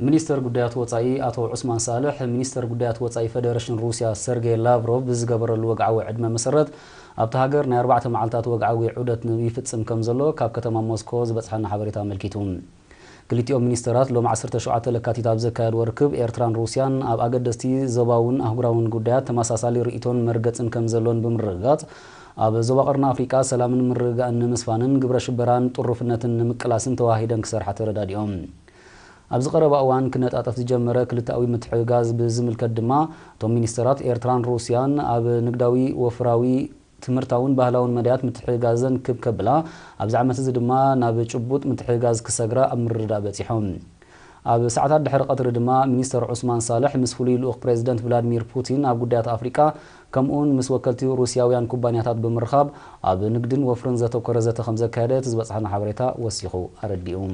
ሚኒስተር ጉዳያት ወጻኢ አቶ ዑስማን ሳልሕ ሚኒስተር ጉዳያት ወጻኢ ፌደሬሽን ሩሲያ ሰርጌይ ላቭሮቭ ብዝገበረሉ ወግዓዊ ዕድመ መሰረት ኣብቲ ሃገር ናይ 4 መዓልታት ወግዓዊ ዑደት ይፍጽም ከም ዘሎ ካብ ከተማ ሞስኮ ዝበጽሐና ሓበሬታ አመልኪቱ ክልቲኦም ሚኒስተራት ሎም 17 ለካቲት ኣብ ዘካየድዎ ርክብ ኤርትራን ሩስያን ኣብ ኣገደስቲ ዞባውን ኣህጉራውን ጉዳያት ተመሳሳሊ ርእይቶን መርገጽን ከም ዘሎን ብምርግጋጽ ኣብ ዞባ ቀርኒ ኣፍሪቃ ሰላምን ምርግጋእን ንምስፋንን ግብረ ሽበራን ጥሩፍነትን ንምቅላስን ተዋሂደን ክሰርሓ ተረዳዲኦም ኣብዚ ቀረባ እዋን ክነጣጠፍ ዝጀመረ ክልታዊ ምትሕግጋዝ ብዝምልከት ድማ እቶም ሚኒስተራት ኤርትራን ሩስያን ኣብ ንግዳዊ ወፍራዊ ትምህርታውን ባህላውን መድያት ምትሕግጋዝን ክብከብላ ኣብዚ ዓመት እዚ ድማ ናብ ጭቡጥ ምትሕግጋዝ ክሰግራ ኣብ ምርዳእ በጺሖም ኣብ ሰዓታት ድሕሪ ቀትሪ ድማ ሚኒስተር ዑስማን ሳልሕ ምስ ፍሉይ ልኡኽ ፕሬዚደንት ቭላድሚር ፑቲን ኣብ ጉዳያት ኣፍሪቃ ከምኡውን ምስ ወከልቲ ሩስያውያን ኩባንያታት ብምርኻብ ኣብ ንግድን ወፍርን ዘተኮረ ዘተ ከም ዘካየደ ዝበጽሐና ሓበሬታ ወሲኹ ኣረዲኡ